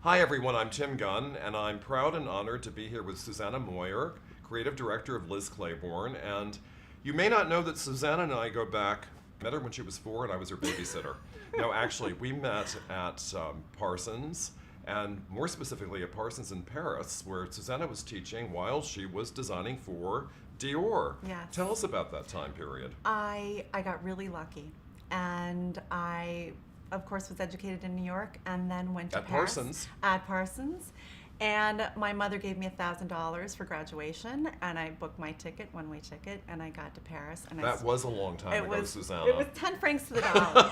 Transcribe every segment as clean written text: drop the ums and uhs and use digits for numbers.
Hi everyone, I'm Tim Gunn, and I'm proud and honored to be here with Susanna Moyer, creative director of Liz Claiborne. And you may not know that Susanna and I go back, met her when she was 4 and I was her babysitter. No, actually, we met at Parsons, and more specifically at Parsons in Paris, where Susanna was teaching while she was designing for Dior. Yes. Tell us about that time period. I got really lucky, and I, of course, was educated in New York, and then went to At Paris. Parsons. At Parsons. And my mother gave me $1,000 for graduation, and I booked my ticket, one-way ticket, and I got to Paris. And That was a long time ago, Susanna. It was 10 francs to the dollar.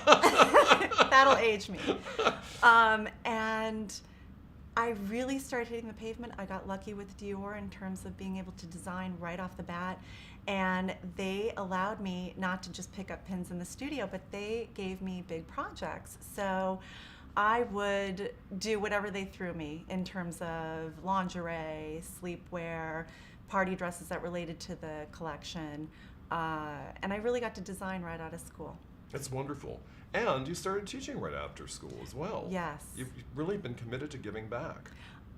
That'll age me. And I really started hitting the pavement. I got lucky with Dior in terms of being able to design right off the bat. And they allowed me not to just pick up pins in the studio, but they gave me big projects. So I would do whatever they threw me in terms of lingerie, sleepwear, party dresses that related to the collection. And I really got to design right out of school. It's wonderful. And you started teaching right after school as well. Yes. You've really been committed to giving back.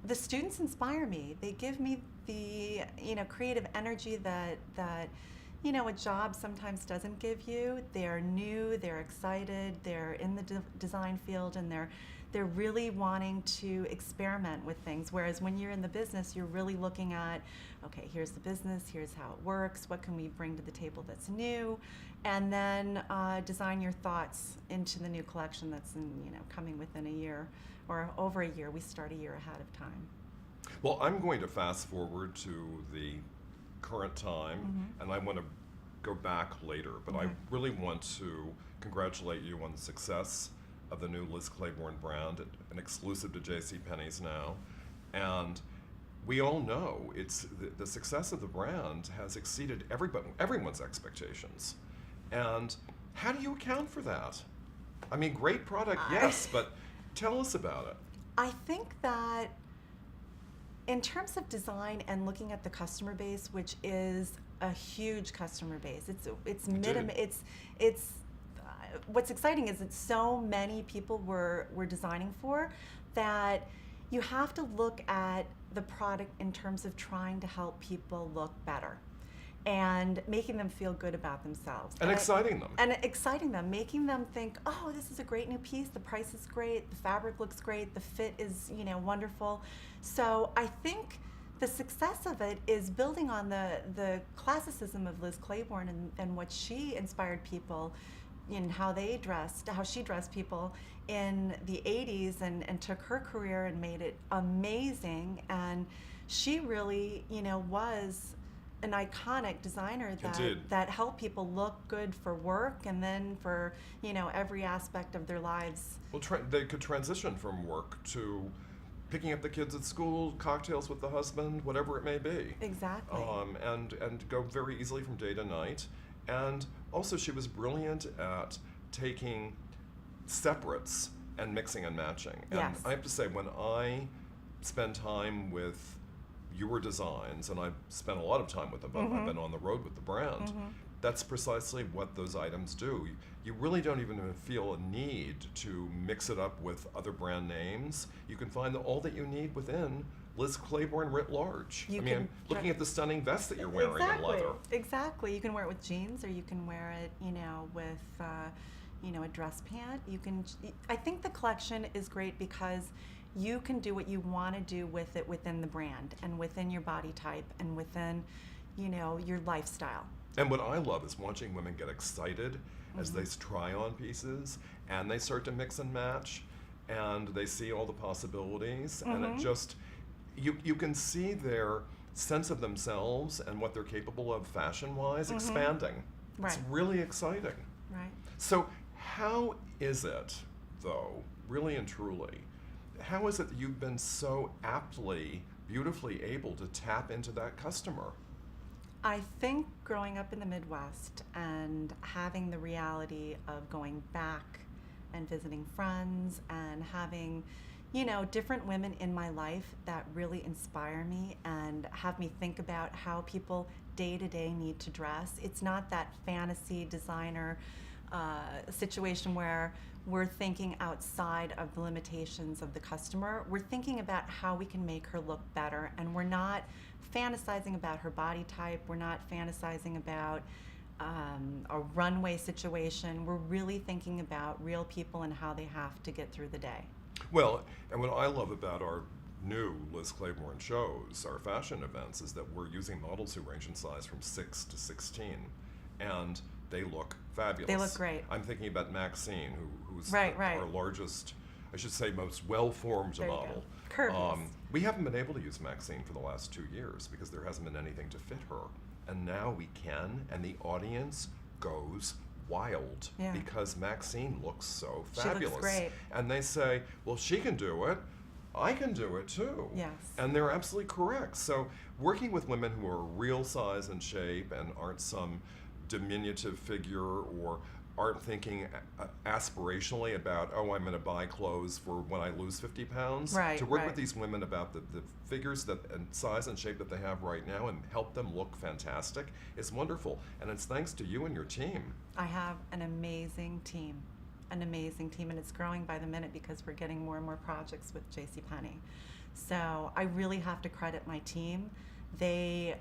The students inspire me. They give me the creative energy that a job sometimes doesn't give you. They're new, they're excited, they're in the design field, and they're really wanting to experiment with things. Whereas when you're in the business, you're really looking at, okay, here's the business, here's how it works, what can we bring to the table that's new, and then design your thoughts into the new collection that's coming within a year or over a year. We start a year ahead of time. Well, I'm going to fast forward to the current time, and I want to go back later, but I really want to congratulate you on the success of the new Liz Claiborne brand, an exclusive to JCPenney's now. And we all know it's the success of the brand has exceeded everyone's expectations. And how do you account for that? I mean, great product, yes, but tell us about it. I think that in terms of design and looking at the customer base, which is a huge customer base, it's what's exciting is that so many people we're designing for that you have to look at the product in terms of trying to help people look better and making them feel good about themselves. And exciting them. And exciting them, making them think, oh, this is a great new piece, the price is great, the fabric looks great, the fit is, wonderful. So I think the success of it is building on the classicism of Liz Claiborne and what she inspired people in how she dressed people in the 80s and took her career and made it amazing. And she really, was an iconic designer that helped people look good for work and then for every aspect of their lives. Well, they could transition from work to picking up the kids at school, cocktails with the husband, whatever it may be. Exactly. And go very easily from day to night. And also she was brilliant at taking separates and mixing and matching. And Yes. I have to say, when I spend time with your designs, and I've spent a lot of time with them, I've been on the road with the brand, that's precisely what those items do. You really don't even feel a need to mix it up with other brand names. You can find all that you need within Liz Claiborne writ large. I'm looking at the stunning vest that you're wearing in leather. Exactly. You can wear it with jeans, or you can wear it, with, a dress pant. I think the collection is great because you can do what you want to do with it within the brand and within your body type and within, your lifestyle. And what I love is watching women get excited as they try on pieces and they start to mix and match and they see all the possibilities and it just, you can see their sense of themselves and what they're capable of fashion-wise expanding. Right. It's really exciting. Right. So how is it, though, really and truly, how is it that you've been so aptly, beautifully able to tap into that customer? I think growing up in the Midwest and having the reality of going back and visiting friends and having, different women in my life that really inspire me and have me think about how people day to day need to dress. It's not that fantasy designer situation where we're thinking outside of the limitations of the customer. We're thinking about how we can make her look better, and we're not fantasizing about her body type. We're not fantasizing about a runway situation. We're really thinking about real people and how they have to get through the day. Well, and what I love about our new Liz Claiborne shows, our fashion events, is that we're using models who range in size from 6 to 16, and they look fabulous. They look great. I'm thinking about Maxine, who's Right. our largest, I should say, most well-formed There you model. go. Curvies. We haven't been able to use Maxine for the last 2 years because there hasn't been anything to fit her. And now we can, and the audience goes wild Yeah. because Maxine looks so She looks fabulous. great. And they say, well, she can do it. I can do it too. Yes. And they're absolutely correct. So working with women who are real size and shape and aren't some diminutive figure or aren't thinking aspirationally about, oh, I'm going to buy clothes for when I lose 50 pounds. Right, To work right. with these women about the figures that and size and shape that they have right now and help them look fantastic is wonderful. And it's thanks to you and your team. I have an amazing team, and it's growing by the minute because we're getting more and more projects with JCPenney. So I really have to credit my team. They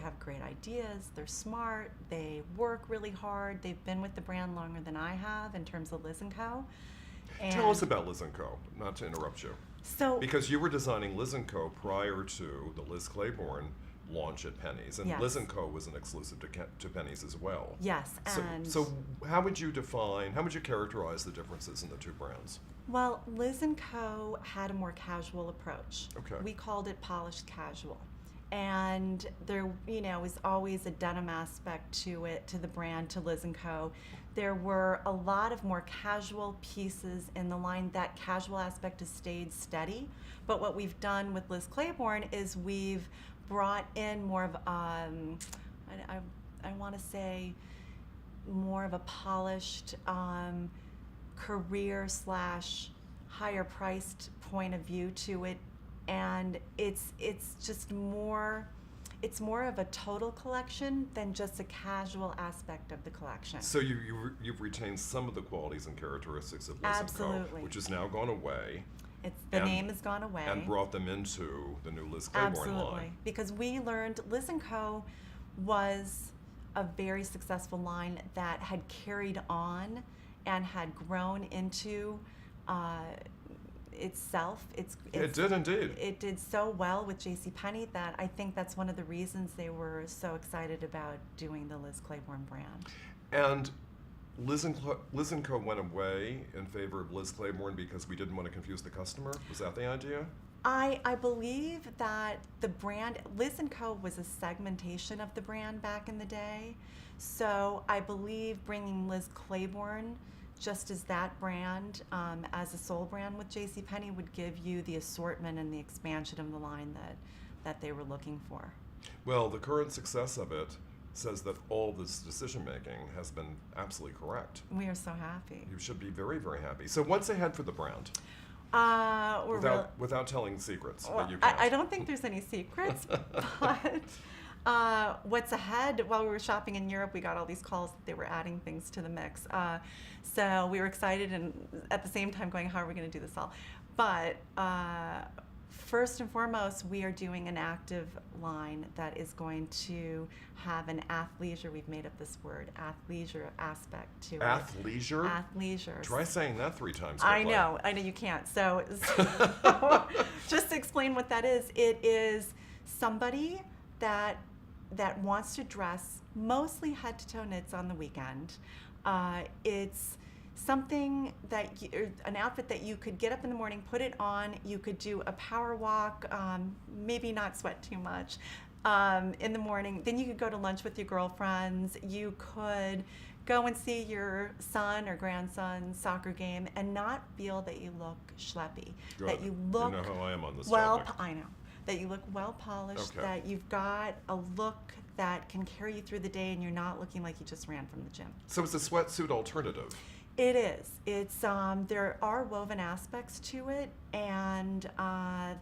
have great ideas, they're smart, they work really hard, they've been with the brand longer than I have in terms of Liz & Co. Tell us about Liz & Co., not to interrupt you. So, Because you were designing Liz & Co. prior to the Liz Claiborne launch at Penny's, and Yes. Liz & Co. was an exclusive to Penny's as well. yes, and So how would you characterize the differences in the two brands? well, Liz & Co. had a more casual approach. Okay. We called it polished casual. And there, was always a denim aspect to it, to the brand, to Liz & Co. There were a lot of more casual pieces in the line. That casual aspect has stayed steady. But what we've done with Liz Claiborne is we've brought in more of, I want to say, more of a polished career / higher priced point of view to it. And it's just more, it's more of a total collection than just a casual aspect of the collection. So you've retained some of the qualities and characteristics of Liz & Co., Absolutely. which has now gone away. The and- name has gone away. And brought them into the new Liz Claiborne Absolutely. line. Because we learned Liz & Co. was a very successful line that had carried on and had grown into itself. It did indeed. It did so well with JCPenney that I think that's one of the reasons they were so excited about doing the Liz Claiborne brand. And Liz & Co. went away in favor of Liz Claiborne because we didn't want to confuse the customer? Was that the idea? I believe that the brand, Liz & Co. was a segmentation of the brand back in the day. So I believe bringing Liz Claiborne just as that brand, as a sole brand with JCPenney, would give you the assortment and the expansion of the line that they were looking for. Well, the current success of it says that all this decision-making has been absolutely correct. We are so happy. You should be very, very happy. So what's ahead for the brand? Without telling secrets that you can't. I don't think there's any secrets, but what's ahead? While we were shopping in Europe, we got all these calls that they were adding things to the mix. So we were excited and at the same time going, how are we going to do this all? But first and foremost, we are doing an active line that is going to have an athleisure, we've made up this word, athleisure aspect to it. Athleisure? Athleisure. Try saying that 3 times I quickly. know you can't. So just to explain what that is, it is somebody that wants to dress mostly head to toe knits on the weekend. It's something an outfit that you could get up in the morning, put it on, you could do a power walk, maybe not sweat too much in the morning. Then you could go to lunch with your girlfriends. You could go and see your son or grandson's soccer game and not feel that you look schleppy. Good. That you look You know how I am on this well. topic. I know that you look well polished. Okay. That you've got a look that can carry you through the day, and you're not looking like you just ran from the gym. So it's a sweatsuit alternative. It is. It's there are woven aspects to it, and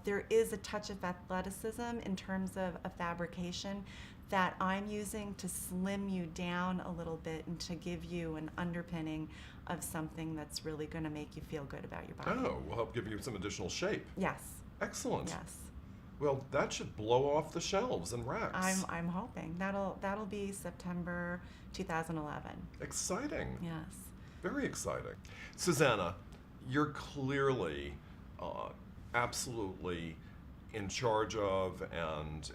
there is a touch of athleticism in terms of a fabrication that I'm using to slim you down a little bit and to give you an underpinning of something that's really going to make you feel good about your body. Oh, will help give you some additional shape. Yes. Excellent. Yes. Well, that should blow off the shelves and racks. I'm hoping that'll be September 2011. Exciting. Yes. Very exciting. Susanna, you're clearly absolutely in charge of and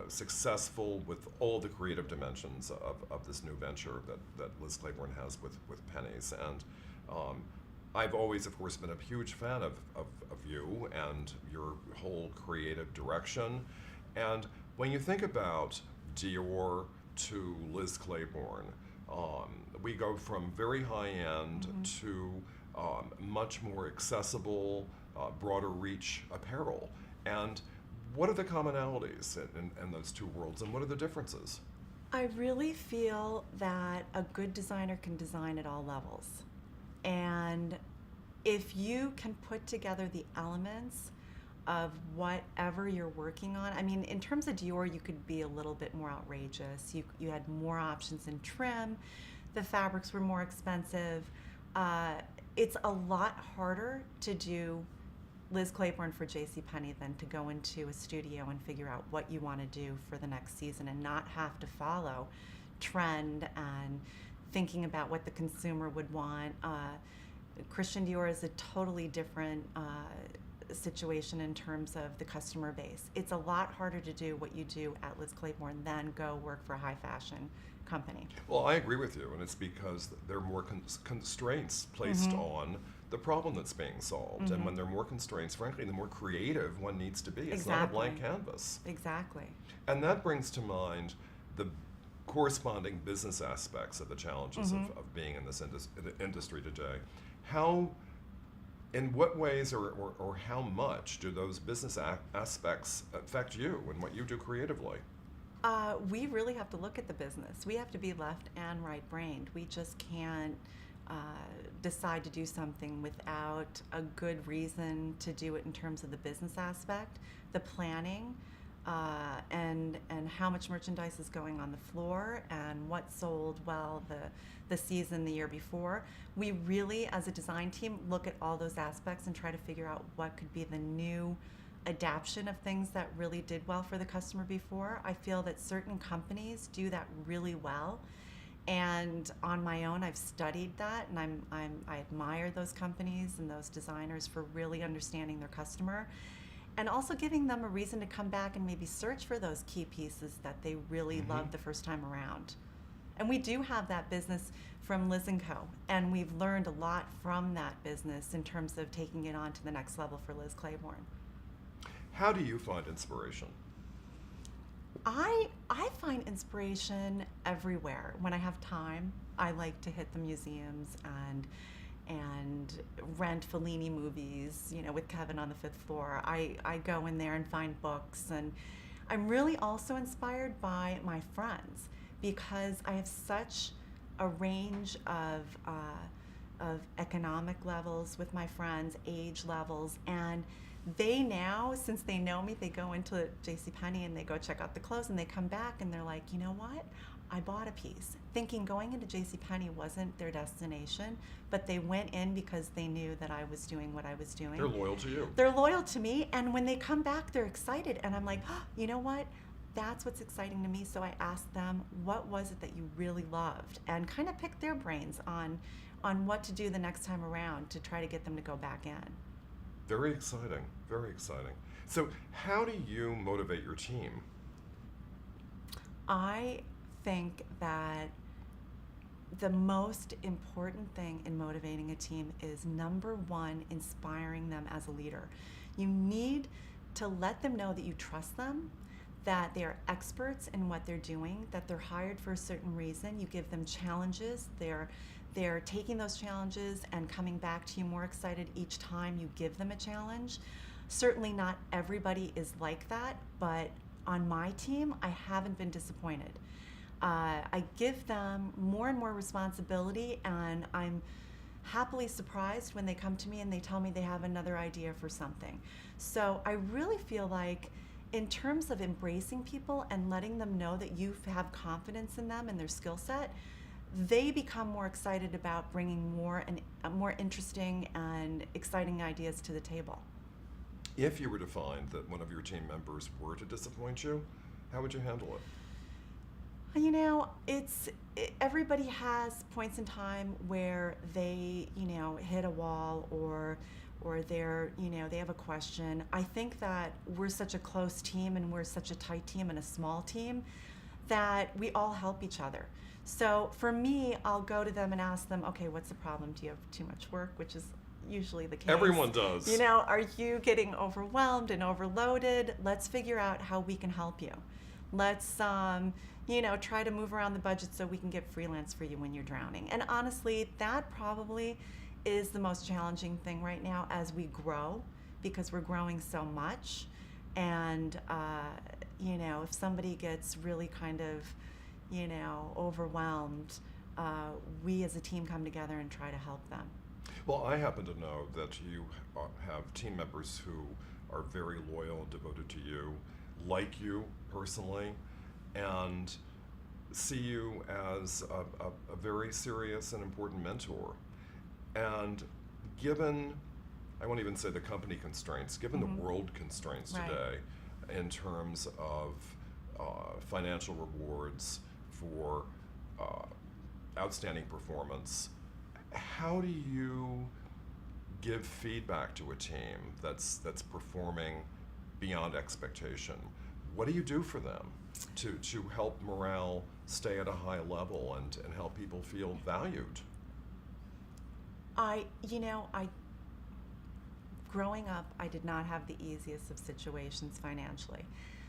successful with all the creative dimensions of this new venture that Liz Claiborne has with Pennies. And I've always, of course, been a huge fan of you and your whole creative direction. And when you think about Dior to Liz Claiborne, we go from very high-end to much more accessible, broader reach apparel. And what are the commonalities in those two worlds, and what are the differences? I really feel that a good designer can design at all levels. And if you can put together the elements of whatever you're working on, I mean, in terms of Dior, you could be a little bit more outrageous. You had more options in trim. The fabrics were more expensive. It's a lot harder to do Liz Claiborne for JCPenney than to go into a studio and figure out what you want to do for the next season and not have to follow trend and thinking about what the consumer would want. Christian Dior is a totally different situation in terms of the customer base. It's a lot harder to do what you do at Liz Claiborne than go work for a high fashion company. Well, I agree with you, and it's because there are more constraints placed on the problem that's being solved. And when there are more constraints, frankly, the more creative one needs to be. It's not a blank canvas. Exactly. And that brings to mind the corresponding business aspects of the challenges of being in this industry today. In what ways or how much do those business aspects affect you and what you do creatively? We really have to look at the business. We have to be left and right-brained. We just can't decide to do something without a good reason to do it in terms of the business aspect, the planning, and how much merchandise is going on the floor and what sold well the season the year before. We really, as a design team, look at all those aspects and try to figure out what could be the new adaptation of things that really did well for the customer before. I feel that certain companies do that really well. And on my own, I've studied that, and I admire those companies and those designers for really understanding their customer, and also giving them a reason to come back and maybe search for those key pieces that they really loved the first time around. And we do have that business from Liz & Co., and we've learned a lot from that business in terms of taking it on to the next level for Liz Claiborne. How do you find inspiration? I find inspiration everywhere. When I have time, I like to hit the museums and rent Fellini movies, with Kevin on the fifth floor. I go in there and find books, and I'm really also inspired by my friends because I have such a range of economic levels with my friends, age levels, and they now, since they know me, they go into JCPenney and they go check out the clothes and they come back and they're like, you know what? I bought a piece. Thinking going into JCPenney wasn't their destination, but they went in because they knew that I was doing what I was doing. They're loyal to you. They're loyal to me, and when they come back, they're excited. And I'm like, oh, you know what? That's what's exciting to me. So I asked them, what was it that you really loved? And kind of picked their brains on what to do the next time around to try to get them to go back in. Very exciting, very exciting. So how do you motivate your team? I think that the most important thing in motivating a team is, number one, inspiring them as a leader. You need to let them know that you trust them, that they're experts in what they're doing, that they're hired for a certain reason. You give them challenges. They're taking those challenges and coming back to you more excited each time you give them a challenge. Certainly not everybody is like that, but on my team, I haven't been disappointed. I give them more and more responsibility, and I'm happily surprised when they come to me and they tell me they have another idea for something. So I really feel like in terms of embracing people and letting them know that you have confidence in them and their skill set, they become more excited about bringing more and more interesting and exciting ideas to the table. If you were to find that one of your team members were to disappoint you, how would you handle it? You know, everybody has points in time where they, hit a wall or they're, they have a question. I think that we're such a close team and we're such a tight team and a small team that we all help each other. So for me, I'll go to them and ask them, okay, what's the problem? Do you have too much work? Which is usually the case. Everyone does. Are you getting overwhelmed and overloaded? Let's figure out how we can help you. Let's, try to move around the budget so we can get freelance for you when you're drowning. And honestly, that probably is the most challenging thing right now as we grow, because we're growing so much. And, if somebody gets really kind of, overwhelmed, we as a team come together and try to help them. Well, I happen to know that you have team members who are very loyal and devoted to you, like you personally, and see you as a very serious and important mentor. And given, I won't even say the company constraints, given the world constraints today in terms of financial rewards for outstanding performance, how do you give feedback to a team that's performing beyond expectation? What do you do for them to help morale stay at a high level and help people feel valued? Growing up, I did not have the easiest of situations financially.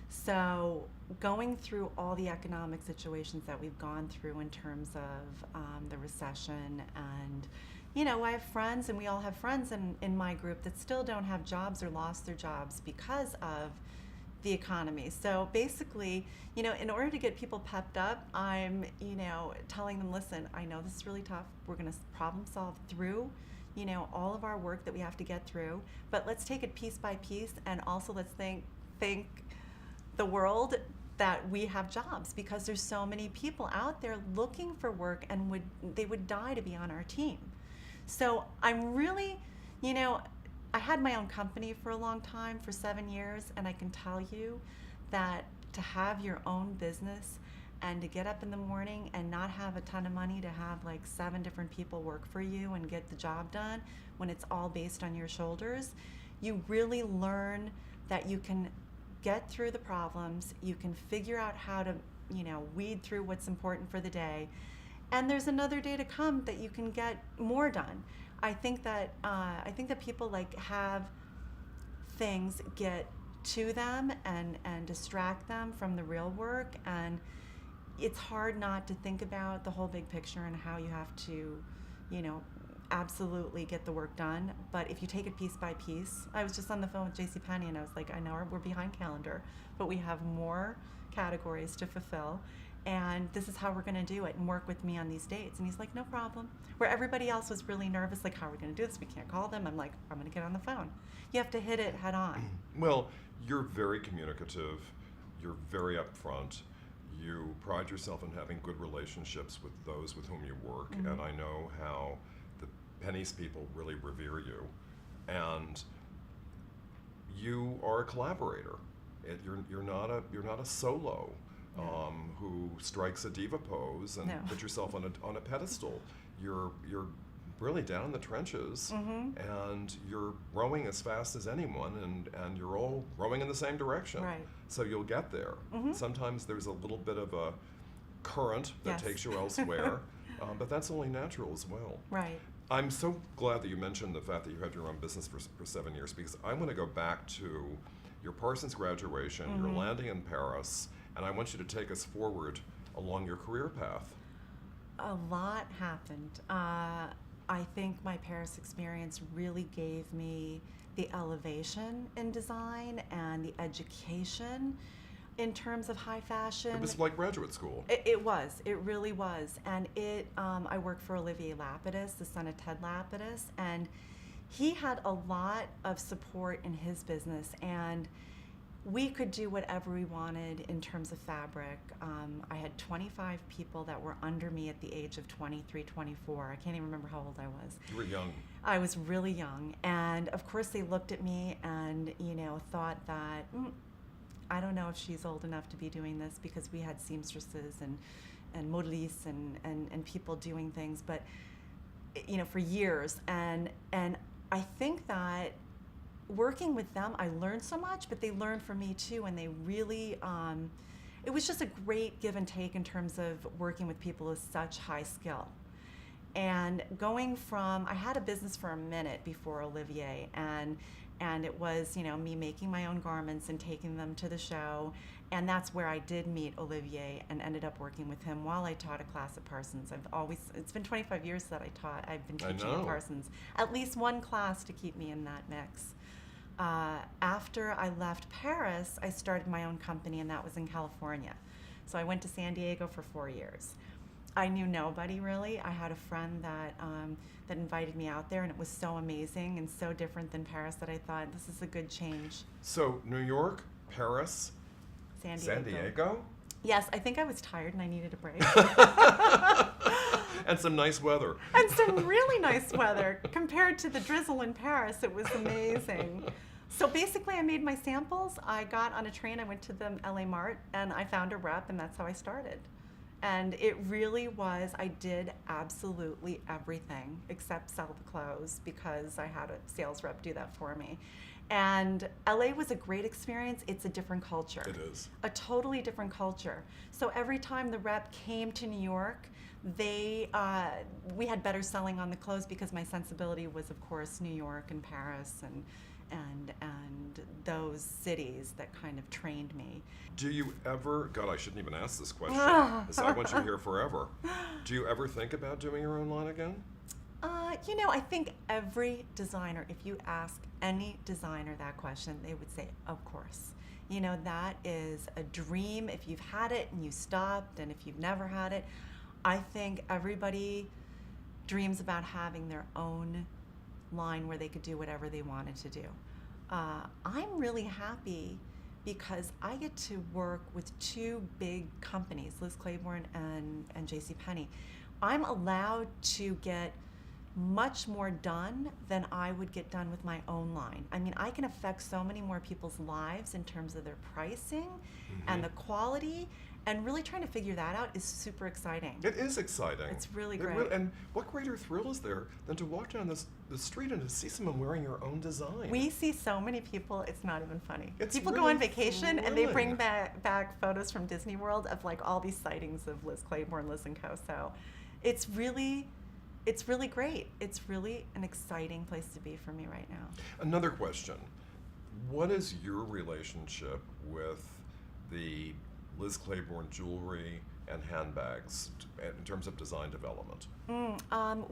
So going through all the economic situations that we've gone through in terms of the recession, and I have friends, and we all have friends in my group that still don't have jobs or lost their jobs because of the economy. So basically, in order to get people pepped up, I'm, telling them, listen, I know this is really tough. We're going to problem solve through, all of our work that we have to get through, but let's take it piece by piece, and also let's thank the world that we have jobs, because there's so many people out there looking for work and they would die to be on our team. So I'm really, I had my own company for a long time, for 7 years, and I can tell you that to have your own business and to get up in the morning and not have a ton of money to have like 7 different people work for you and get the job done when it's all based on your shoulders, you really learn that you can get through the problems, you can figure out how to, weed through what's important for the day, and there's another day to come that you can get more done. I think that people have things get to them and distract them from the real work, and it's hard not to think about the whole big picture and how you have to, absolutely get the work done. But if you take it piece by piece, I was just on the phone with JCPenney and I was like, I know we're behind calendar, but we have more categories to fulfill, and this is how we're going to do it, and work with me on these dates. And he's like, no problem. Where everybody else was really nervous, like, how are we going to do this? We can't call them. I'm like, I'm going to get on the phone. You have to hit it head on. Well, you're very communicative. You're very upfront. You pride yourself in having good relationships with those with whom you work, and I know how the Penny's people really revere you. And you are a collaborator. You're not a solo who strikes a diva pose and put yourself on a pedestal. You're really down in the trenches, and you're rowing as fast as anyone, and you're all rowing in the same direction. Right. So you'll get there. Sometimes there's a little bit of a current that takes you elsewhere, but that's only natural as well. Right. I'm so glad that you mentioned the fact that you had your own business for 7 years, because I want to go back to your Parsons graduation, your landing in Paris, and I want you to take us forward along your career path. A lot happened. I think my Paris experience really gave me the elevation in design and the education in terms of high fashion. It was like graduate school. It was. It really was. And I worked for Olivier Lapidus, the son of Ted Lapidus, and he had a lot of support in his business. And we could do whatever we wanted in terms of fabric. I had 25 people that were under me at the age of 23, 24. I can't even remember how old I was. You were young. I was really young. And of course they looked at me and, thought that, I don't know if she's old enough to be doing this, because we had seamstresses and modelistes and people doing things, but, for years. And I think that working with them, I learned so much, but they learned from me too, and they really, it was just a great give and take in terms of working with people with such high skill. And going from, I had a business for a minute before Olivier, and it was, me making my own garments and taking them to the show, and that's where I did meet Olivier and ended up working with him while I taught a class at Parsons. It's been 25 years that I've been teaching at Parsons. At least one class to keep me in that mix. After I left Paris, I started my own company, and that was in California. So I went to San Diego for 4 years. I knew nobody really. I had a friend that invited me out there, and it was so amazing and so different than Paris that I thought, this is a good change. So New York, Paris, San Diego? Yes, I think I was tired and I needed a break. And some nice weather. And some really nice weather. Compared to the drizzle in Paris, it was amazing. So basically, I made my samples. I got on a train. I went to the LA Mart, and I found a rep, and that's how I started. And it really was, I did absolutely everything except sell the clothes, because I had a sales rep do that for me. And LA was a great experience. It's a different culture. It is. A totally different culture. So every time the rep came to New York, we had better selling on the clothes, because my sensibility was, of course, New York and Paris and those cities that kind of trained me. Do you ever, God, I shouldn't even ask this question, because I want you here forever. Do you ever think about doing your own line again? I think every designer, if you ask any designer that question, they would say, of course. That is a dream if you've had it and you stopped, and if you've never had it. I think everybody dreams about having their own line where they could do whatever they wanted to do. I'm really happy because I get to work with two big companies, Liz Claiborne and JCPenney. I'm allowed to get much more done than I would get done with my own line. I mean, I can affect so many more people's lives in terms of their pricing and the quality, and really trying to figure that out is super exciting. It is exciting. It's really great. And what greater thrill is there than to walk down the street and to see someone wearing your own design? We see so many people, it's not even funny. It's people really go on vacation and they bring thrilling. back photos from Disney World of like all these sightings of Liz Claiborne, Liz & Co. So it's really great. It's really an exciting place to be for me right now. Another question. What is your relationship with the Liz Claiborne jewelry and handbags in terms of design development?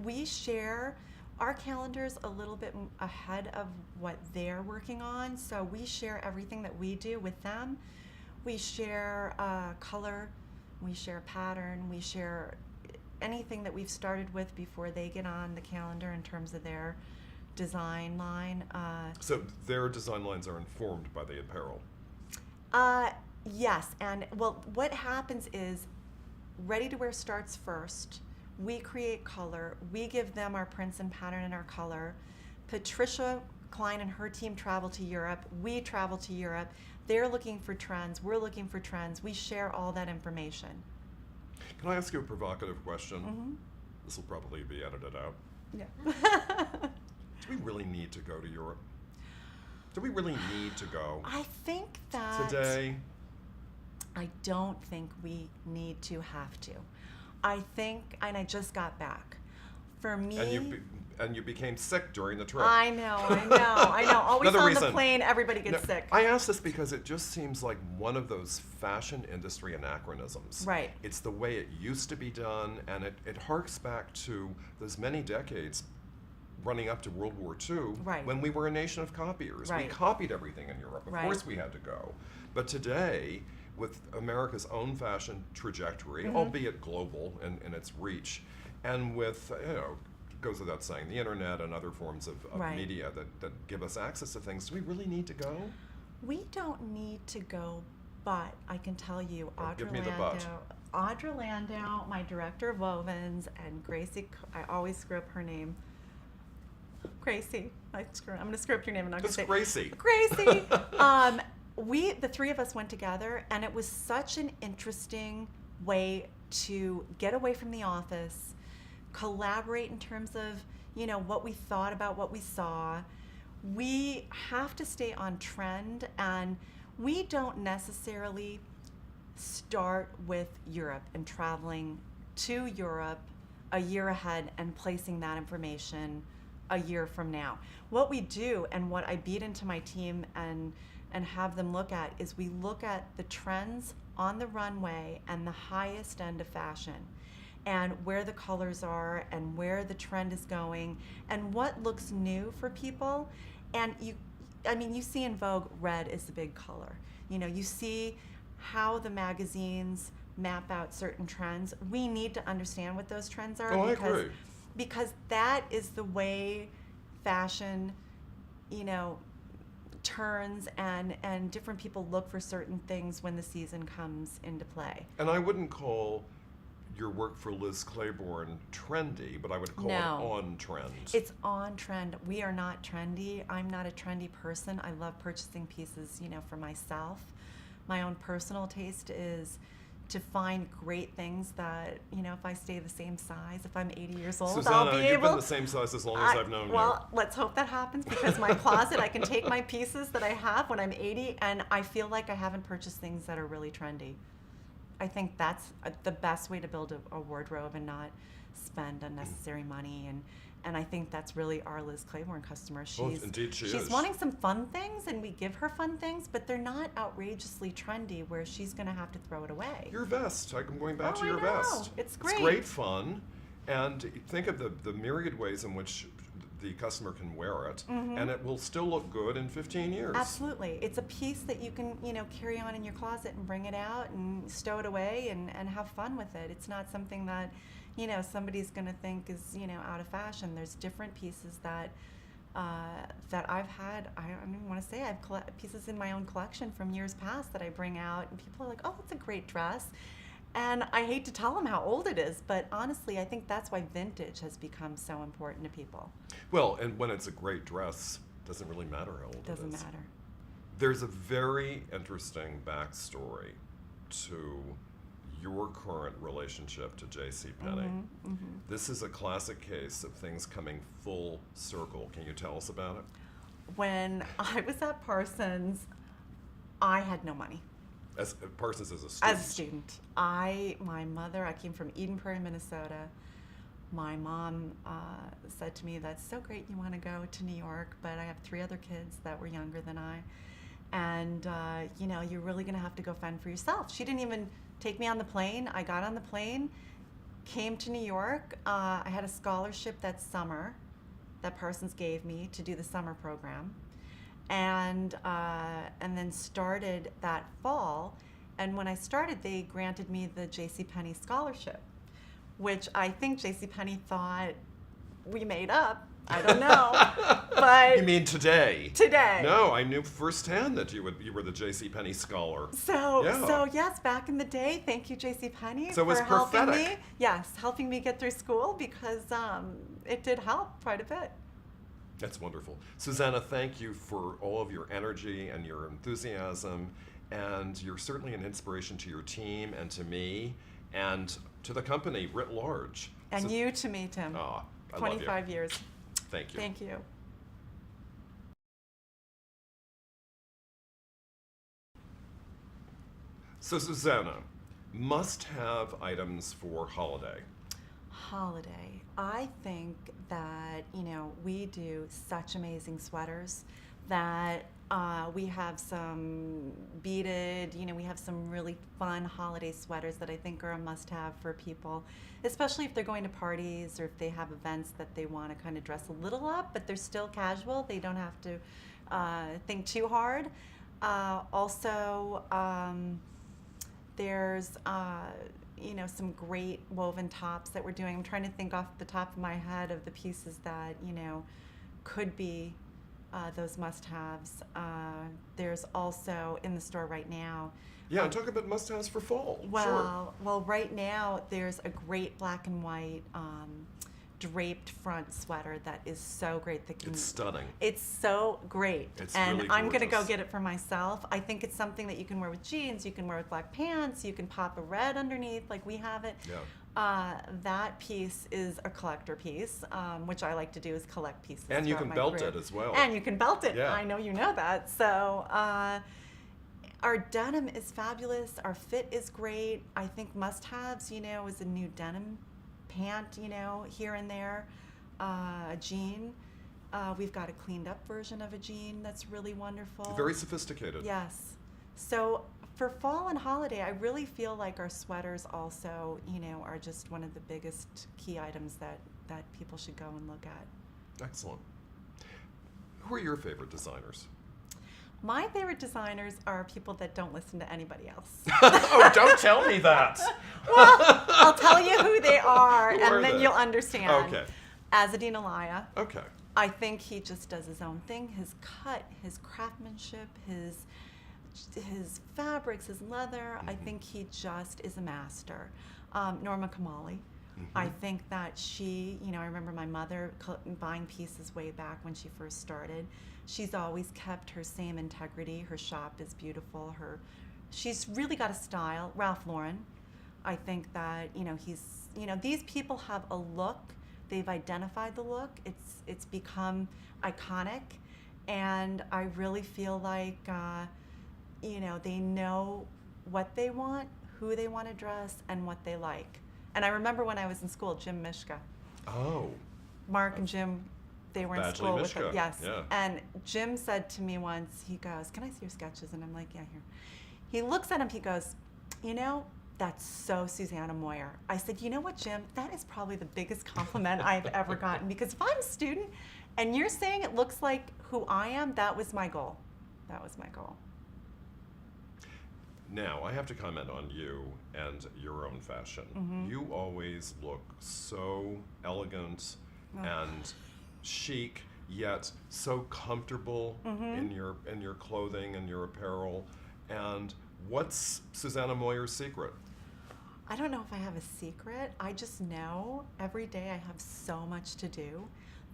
We share our calendars a little bit ahead of what they're working on, so we share everything that we do with them. We share color, we share pattern, we share anything that we've started with before they get on the calendar in terms of their design line. So their design lines are informed by the apparel? Yes, and well, what happens is ready-to-wear starts first. We create color. We give them our prints and pattern and our color. Patricia Klein and her team travel to Europe. We travel to Europe. They're looking for trends. We're looking for trends. We share all that information. Can I ask you a provocative question? Mm-hmm. This will probably be edited out. Yeah. Do we really need to go to Europe? Do we really need to go? I think that Today? I don't think we need to have to. I think, and I just got back. For me, And you became sick during the trip. I know. Always Another on reason. the plane, everybody gets sick. I ask this because it just seems like one of those fashion industry anachronisms. Right. It's the way it used to be done, and it harks back to those many decades running up to World War II, Right. when we were a nation of copiers. Right. We copied everything in Europe. Of Right. course we had to go. But today, with America's own fashion trajectory, Mm-hmm. albeit global in its reach, and with, goes without saying, the internet and other forms of Right. media that give us access to things, do we really need to go? We don't need to go, but I can tell you, Oh, give me the but. Audra Landau, my director of wovens, and Gracie, I always screw up her name. Gracie. I'm going to screw up your name. I'm not going It's to say Gracie. Gracie. The three of us went together, and it was such an interesting way to get away from the office, collaborate in terms of, what we thought about what we saw. We have to stay on trend, and we don't necessarily start with Europe and traveling to Europe a year ahead and placing that information a year from now. What we do, and what I beat into my team and have them look at, is we look at the trends on the runway and the highest end of fashion, and where the colors are and where the trend is going and what looks new for people. And you see in Vogue, red is the big color. You see how the magazines map out certain trends. We need to understand what those trends are. Oh, I agree. Because that is the way fashion, turns, and different people look for certain things when the season comes into play. And I wouldn't call your work for Liz Claiborne trendy, but I would call it on trend. It's on trend. We are not trendy. I'm not a trendy person. I love purchasing pieces, for myself. My own personal taste is to find great things that, if I stay the same size, if I'm 80 years old, Susanna, I'll be you've able... been the same size as long as I've known you. Well, let's hope that happens, because my closet, I can take my pieces that I have when I'm 80, and I feel like I haven't purchased things that are really trendy. I think that's the best way to build a wardrobe and not spend unnecessary money. And I think that's really our Liz Claiborne customer. Indeed she is. She's wanting some fun things, and we give her fun things, but they're not outrageously trendy where she's going to have to throw it away. Your vest. I'm going back to your I know. vest. It's great. It's great fun. And think of the myriad ways in which the customer can wear it, and it will still look good in 15 years. Absolutely. It's a piece that you can, carry on in your closet and bring it out and stow it away and have fun with it. It's not something that, somebody's going to think is, out of fashion. There's different pieces that I've had. I don't even want to say, I have pieces in my own collection from years past that I bring out, and people are like, oh, it's a great dress. And I hate to tell them how old it is, but honestly, I think that's why vintage has become so important to people. Well, and when it's a great dress, it doesn't really matter how old it is. Doesn't matter. There's a very interesting backstory to your current relationship to JCPenney. This is a classic case of things coming full circle. Can you tell us about it? When I was at Parsons, I had no money. As Parsons as a student? As a student. My mother, I came from Eden Prairie, Minnesota. My mom said to me, that's so great you want to go to New York, but I have 3 other kids that were younger than I. And, you're really going to have to go fend for yourself. She didn't even take me on the plane. I got on the plane, came to New York. I had a scholarship that summer that Parsons gave me to do the summer program. And then started that fall. And when I started, they granted me the JCPenney scholarship, which I think JCPenney thought we made up. I don't know. But you mean today? Today. No, I knew firsthand that you were the JCPenney scholar. So yes, back in the day, thank you JCPenney so it was for helping prophetic. me. Yes, helping me get through school, because it did help quite a bit. That's wonderful. Susanna, thank you for all of your energy and your enthusiasm, and you're certainly an inspiration to your team and to me and to the company writ large. And you to me, Tim. I 25 love you. years. Thank you. Thank you. So Susanna, must-have items for holiday. Holiday. I think that, we do such amazing sweaters that we have some beaded, we have some really fun holiday sweaters that I think are a must-have for people, especially if they're going to parties or if they have events that they want to kind of dress a little up, but they're still casual. They don't have to think too hard. Also, there's some great woven tops that we're doing. I'm trying to think off the top of my head of the pieces that, could be those must-haves. There's also in the store right now. Yeah, talk about must-haves for fall. Sure. Well, right now there's a great black and white draped front sweater that is so great. It's stunning. It's so great. It's and really I'm going to go gorgeous. get it for myself. I think it's something that you can wear with jeans, you can wear with black pants, you can pop a red underneath like we have it. Yeah. That piece is a collector piece, which I like to do is collect pieces. And you throughout can my belt career. it as well. And you can belt it. Yeah. I know you know that. So our denim is fabulous. Our fit is great. I think must-haves, is a new denim pant, here and there. A jean. We've got a cleaned up version of a jean that's really wonderful. Very sophisticated. Yes. So for fall and holiday, I really feel like our sweaters also, are just one of the biggest key items that people should go and look at. Excellent. Who are your favorite designers? My favorite designers are people that don't listen to anybody else. Oh, don't tell me that. Well, I'll tell you who they are, Who and are then they? you'll understand. Okay. Azadine Alaya. Okay. I think he just does his own thing. His cut, his craftsmanship, his fabrics, his leather. I think he just is a master. Norma Kamali. I think that she, I remember my mother buying pieces way back when she first started. She's always kept her same integrity. Her shop is beautiful. She's really got a style. Ralph Lauren. I think that, these people have a look. They've identified the look. It's become iconic, and I really feel like they know what they want, who they want to dress, and what they like. And I remember when I was in school, Jim Mishka. Oh. Mark and Jim, they were in Badgley school with Mishka. it. Yes. Yeah. And Jim said to me once, he goes, "Can I see your sketches?" And I'm like, "Yeah, here." He looks at him, he goes, "That's so Susanna Moyer." I said, "You know what, Jim? That is probably the biggest compliment I've ever gotten, because if I'm a student and you're saying it looks like who I am, that was my goal. That was my goal." Now, I have to comment on you and your own fashion. You always look so elegant and chic, yet so comfortable in your clothing and your apparel. And what's Susanna Moyer's secret? I don't know if I have a secret. I just know every day I have so much to do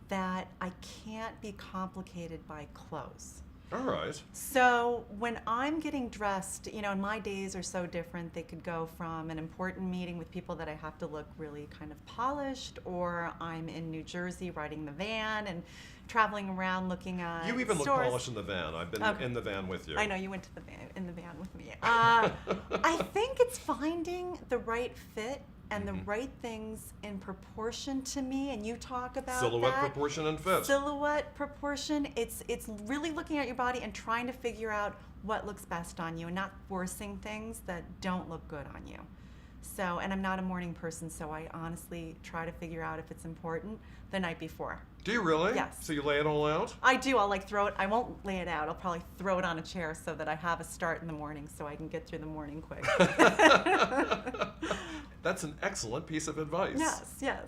that I can't be complicated by clothes. All right. So when I'm getting dressed, and my days are so different. They could go from an important meeting with people that I have to look really kind of polished, or I'm in New Jersey riding the van and traveling around looking at You even look stores. polished in the van. I've been in the van with you. I know, you went to in the van with me. I think it's finding the right fit and the right things in proportion to me, and you talk about Silhouette, that. proportion, and fit. Silhouette, proportion. It's really looking at your body and trying to figure out what looks best on you, and not forcing things that don't look good on you. So, and I'm not a morning person, so I honestly try to figure out if it's important the night before. Do you really? Yes. So you lay it all out? I do. I'll throw it. I won't lay it out. I'll probably throw it on a chair so that I have a start in the morning, so I can get through the morning quick. That's an excellent piece of advice. Yes.